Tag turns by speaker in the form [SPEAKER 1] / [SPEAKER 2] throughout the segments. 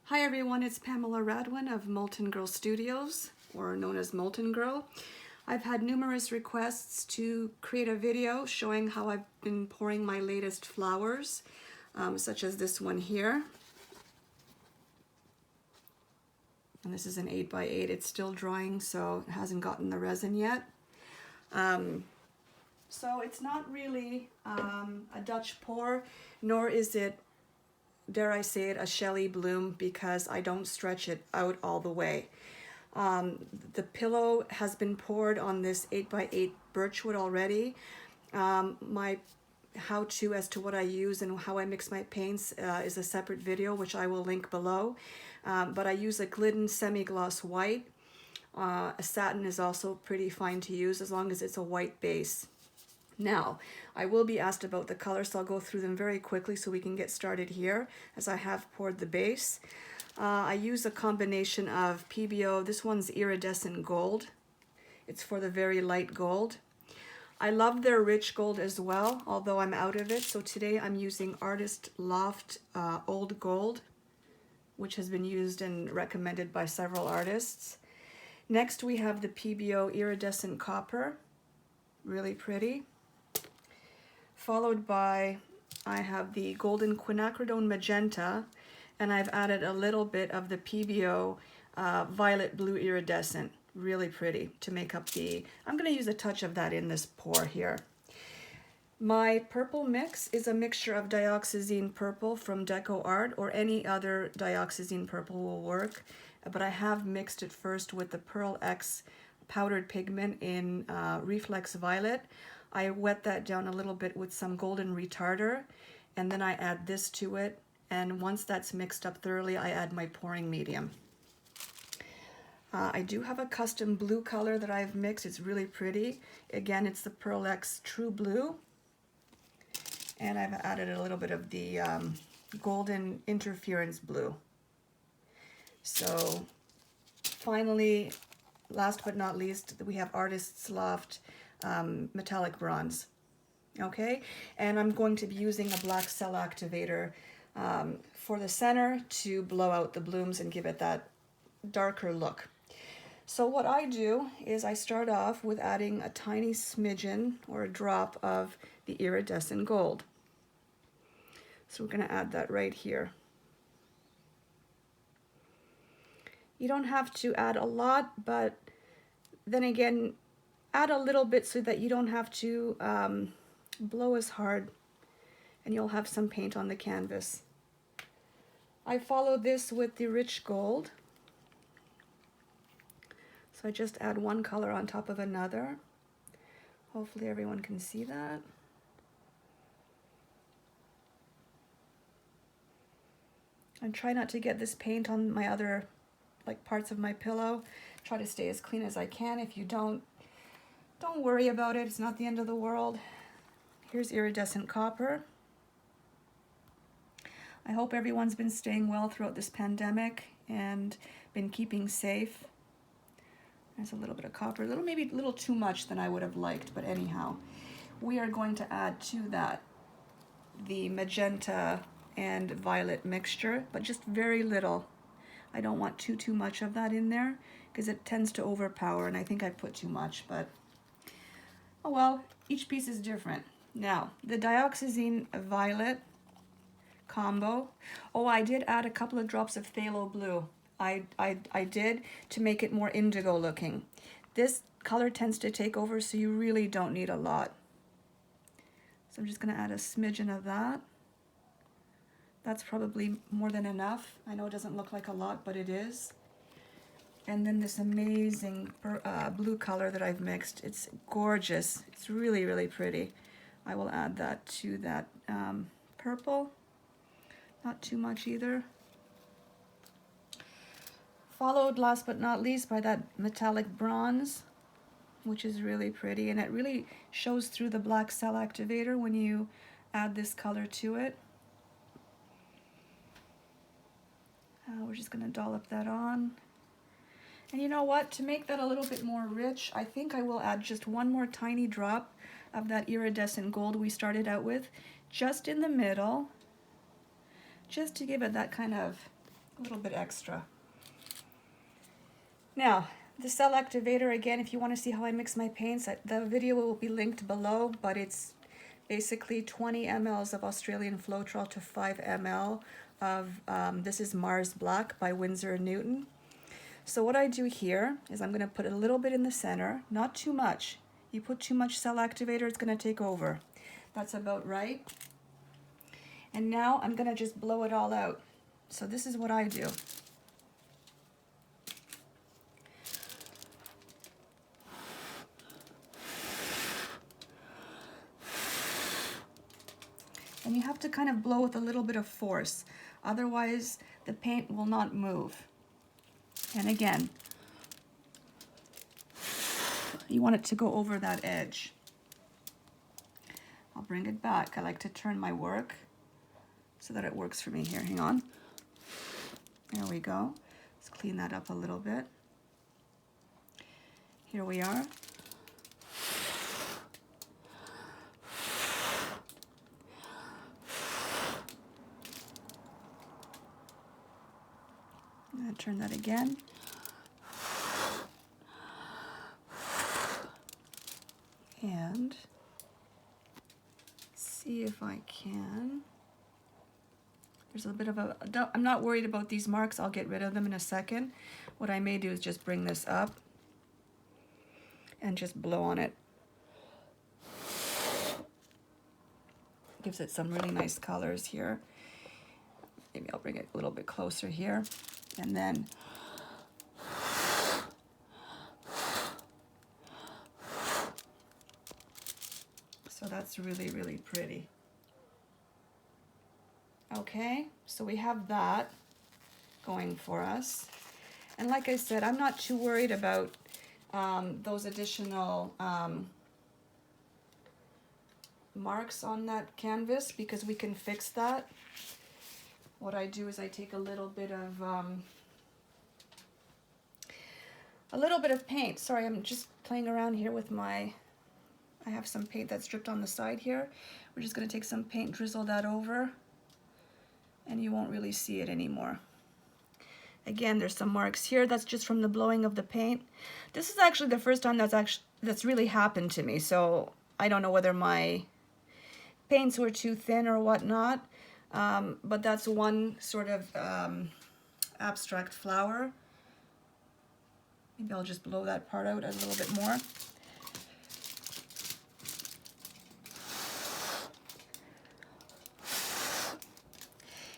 [SPEAKER 1] Hi everyone, it's Pamela Radwin of Molten Girl Studios, or known as Molten Girl. I've had numerous requests to create a video showing how I've been pouring my latest flowers, such as this one here. And this is an 8x8. It's still drying, so it hasn't gotten the resin yet. So it's not really a Dutch pour, nor is it, dare I say it, a Shelley bloom, because I don't stretch it out all the way. The pillow has been poured on this 8x8 birchwood already. My how-to as to what I use and how I mix my paints is a separate video, which I will link below. But I use a Glidden semi-gloss white. A satin is also pretty fine to use as long as it's a white base. Now, I will be asked about the color, so I'll go through them very quickly so we can get started here, as I have poured the base. I use a combination of PBO. This one's iridescent gold. It's for the very light gold. I love their rich gold as well, although I'm out of it. So today I'm using Artist Loft Old Gold, which has been used and recommended by several artists. Next we have the PBO Iridescent Copper, really pretty. Followed by, I have the Golden Quinacridone Magenta, and I've added a little bit of the PBO Violet Blue Iridescent, really pretty, to make up the, I'm going to use a touch of that in this pour here. My purple mix is a mixture of dioxazine purple from Deco Art, or any other dioxazine purple will work, but I have mixed it first with the Pearl X powdered pigment in Reflex Violet. I wet that down a little bit with some golden retarder, and then I add this to it, and once that's mixed up thoroughly, I add my pouring medium. I do have a custom blue color that I've mixed. It's really pretty. Again, it's the Pearl X True Blue, and I've added a little bit of the Golden Interference Blue. So finally, last but not least, we have Artist's Loft Metallic Bronze. Okay, and I'm going to be using a black cell activator for the center to blow out the blooms and give it that darker look. So what I do is I start off with adding a tiny smidgen or a drop of the iridescent gold. So we're going to add that right here. You don't have to add a lot, but then again, add a little bit so that you don't have to blow as hard, and you'll have some paint on the canvas. I follow this with the rich gold. So I just add one color on top of another. Hopefully everyone can see that. And try not to get this paint on my other parts of my pillow. Try to stay as clean as I can. If you don't worry about it. It's not the end of the world. Here's iridescent copper. I hope everyone's been staying well throughout this pandemic and been keeping safe. There's a little bit of copper, maybe a little too much than I would have liked, but anyhow. We are going to add to that the magenta and violet mixture, but just very little. I don't want too much of that in there because it tends to overpower, and I think I put too much, but oh well, each piece is different. Now, the dioxazine violet combo. Oh, I did add a couple of drops of phthalo blue. I did, to make it more indigo looking. This color tends to take over, so you really don't need a lot. So I'm just going to add a smidgen of that. That's probably more than enough. I know it doesn't look like a lot, but it is. And then this amazing blue color that I've mixed. It's gorgeous. It's really, really pretty. I will add that to that purple. Not too much either. Followed, last but not least, by that metallic bronze, which is really pretty. And it really shows through the black cell activator when you add this color to it. We're just going to dollop that on. And you know what? To make that a little bit more rich, I think I will add just one more tiny drop of that iridescent gold we started out with, just in the middle, just to give it that kind of a little bit extra. Now, the cell activator, again, if you want to see how I mix my paints, the video will be linked below, but it's basically 20 mLs of Australian Floetrol to 5 ml of, this is Mars Black by Winsor & Newton. So what I do here is I'm going to put a little bit in the center, not too much. You put too much cell activator, it's going to take over. That's about right. And now I'm going to just blow it all out. So this is what I do. And you have to kind of blow with a little bit of force. Otherwise, the paint will not move. And again, you want it to go over that edge. I'll bring it back. I like to turn my work so that it works for me here. Hang on. There we go. Let's clean that up a little bit. Here we are. I'm going to turn that again. And see if I can. There's a bit of a, I'm not worried about these marks. I'll get rid of them in a second. What I may do is just bring this up and just blow on it. Gives it some really nice colors here. Maybe I'll bring it a little bit closer here. And then so that's really, really pretty. Okay, so we have that going for us. And like I said, I'm not too worried about those additional marks on that canvas because we can fix that. What I do is I take a little bit of paint. Sorry, I'm just playing around here with my, I have some paint that's dripped on the side here. We're just gonna take some paint, drizzle that over, and you won't really see it anymore. Again, there's some marks here. That's just from the blowing of the paint. This is actually the first time that's really happened to me. So I don't know whether my paints were too thin or whatnot. But that's one sort of abstract flower. Maybe I'll just blow that part out a little bit more.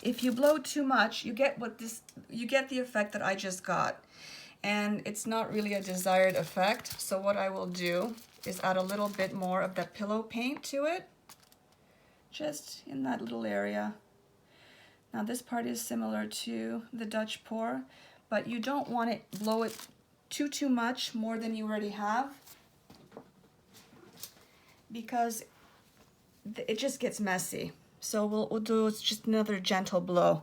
[SPEAKER 1] If you blow too much, you get the effect that I just got. And it's not really a desired effect. So what I will do is add a little bit more of that pillow paint to it. Just in that little area. Now this part is similar to the Dutch pour, but you don't want to blow it too much, more than you already have, because it just gets messy. So we'll do just another gentle blow.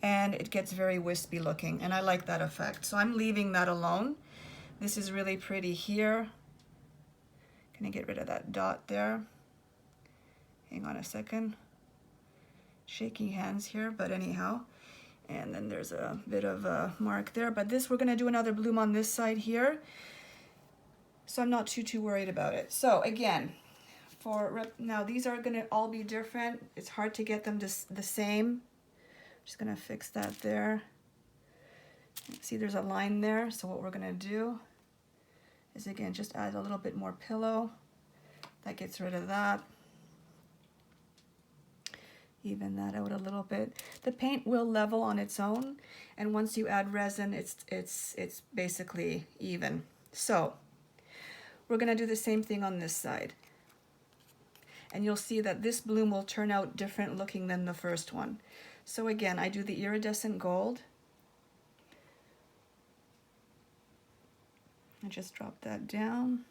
[SPEAKER 1] And it gets very wispy looking, and I like that effect. So I'm leaving that alone. This is really pretty here. Gonna get rid of that dot there. Hang on a second. Shaky hands here, but anyhow. And then there's a bit of a mark there. But this, we're gonna do another bloom on this side here. So I'm not too worried about it. So again, now these are gonna all be different. It's hard to get them the same. Just gonna fix that there. See, there's a line there. So what we're gonna do is, again, just add a little bit more pillow. That gets rid of that. Even that out a little bit. The paint will level on its own, and once you add resin, it's basically even. So we're gonna do the same thing on this side. And you'll see that this bloom will turn out different looking than the first one. So again, I do the iridescent gold. I just drop that down.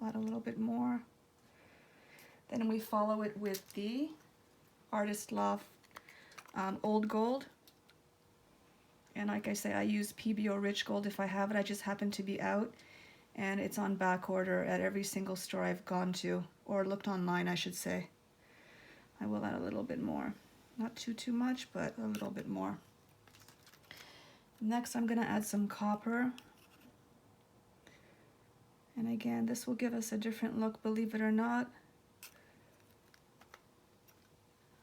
[SPEAKER 1] I'll add a little bit more. Then we follow it with the Artist Loft Old Gold. And like I say, I use PBO Rich Gold if I have it. I just happen to be out. And it's on back order at every single store I've gone to, or looked online, I should say. I will add a little bit more. Not too much, but a little bit more. Next, I'm gonna add some copper. And again, this will give us a different look, believe it or not.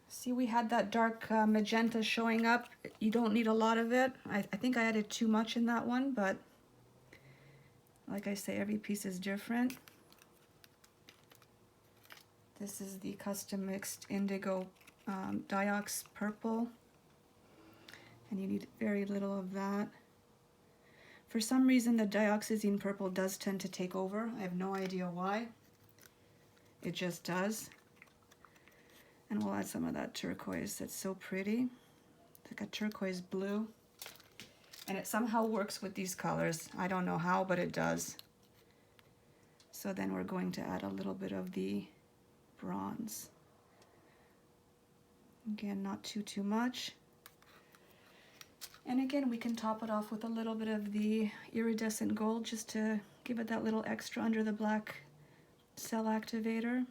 [SPEAKER 1] See, we had that dark magenta showing up. You don't need a lot of it. I think I added too much in that one, but like I say, every piece is different. This is the custom mixed indigo diox purple, and you need very little of that. For some reason, the dioxazine purple does tend to take over. I have no idea why. It just does. And we'll add some of that turquoise. That's so pretty. It's like a turquoise blue. And it somehow works with these colors. I don't know how, but it does. So then we're going to add a little bit of the bronze. Again, not too much. And again, we can top it off with a little bit of the iridescent gold just to give it that little extra under the black cell activator.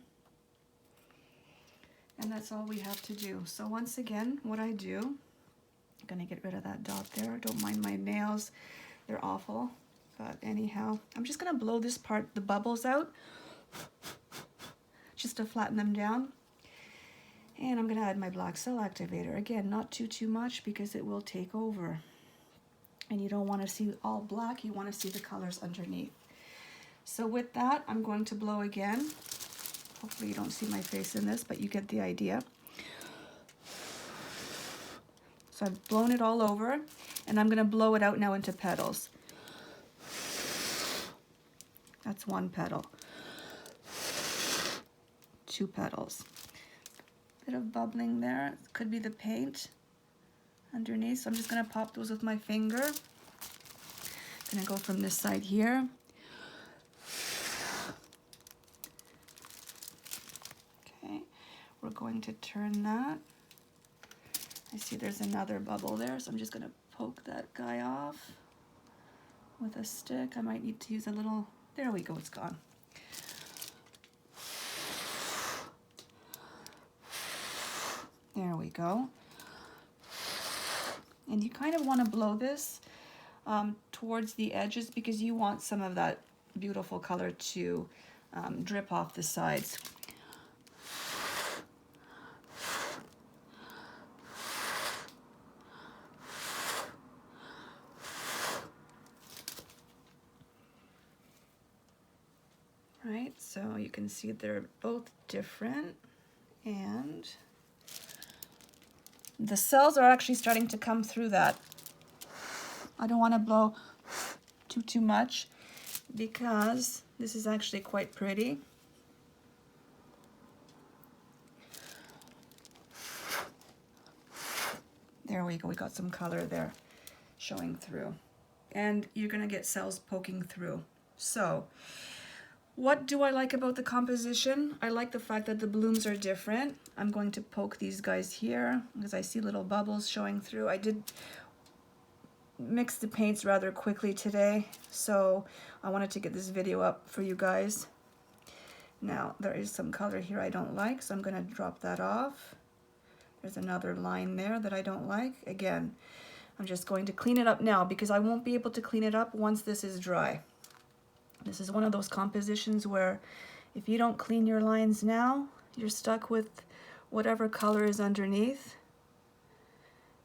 [SPEAKER 1] And that's all we have to do. So once again, what I do, I'm gonna get rid of that dot there. Don't mind my nails, they're awful. But anyhow, I'm just gonna blow this part, the bubbles out, just to flatten them down. And I'm gonna add my black cell activator. Again, not too much because it will take over. And you don't wanna see all black, you wanna see the colors underneath. So with that, I'm going to blow again. Hopefully you don't see my face in this, but you get the idea. So I've blown it all over, and I'm gonna blow it out now into petals. That's one petal. 2 petals. Bit of bubbling there. It could be the paint underneath. So I'm just gonna pop those with my finger. Gonna go from this side here. Okay, we're going to turn that. I see there's another bubble there, so I'm just gonna poke that guy off with a stick. I might need to use a little, there we go, it's gone. There we go. And you kind of want to blow this towards the edges because you want some of that beautiful color to drip off the sides. Right, so you can see they're both different, and the cells are actually starting to come through that. I don't want to blow too much because this is actually quite pretty. There we go, we got some color there showing through. And you're gonna get cells poking through. So, what do I like about the composition? I like the fact that the blooms are different. I'm going to poke these guys here because I see little bubbles showing through. I did mix the paints rather quickly today, so I wanted to get this video up for you guys. Now, there is some color here I don't like, so I'm gonna drop that off. There's another line there that I don't like. Again, I'm just going to clean it up now because I won't be able to clean it up once this is dry. This is one of those compositions where if you don't clean your lines now, you're stuck with whatever color is underneath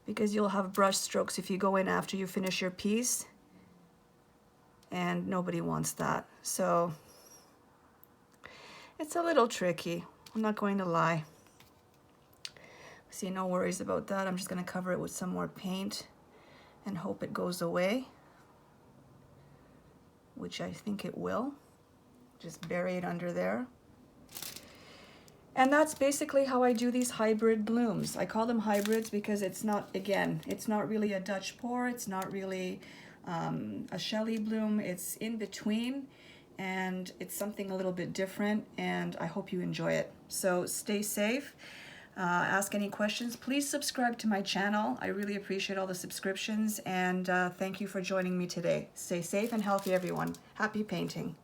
[SPEAKER 1] because you'll have brush strokes if you go in after you finish your piece, and nobody wants that. So it's a little tricky, I'm not going to lie. See, no worries about that. I'm just going to cover it with some more paint and hope it goes away, which I think it will. Just bury it under there. And that's basically how I do these hybrid blooms. I call them hybrids because it's not, again, it's not really a Dutch pour, it's not really a Shelley bloom, it's in between, and it's something a little bit different, and I hope you enjoy it. So stay safe. Ask any questions. Please subscribe to my channel. I really appreciate all the subscriptions, and thank you for joining me today. Stay safe and healthy, everyone. Happy painting.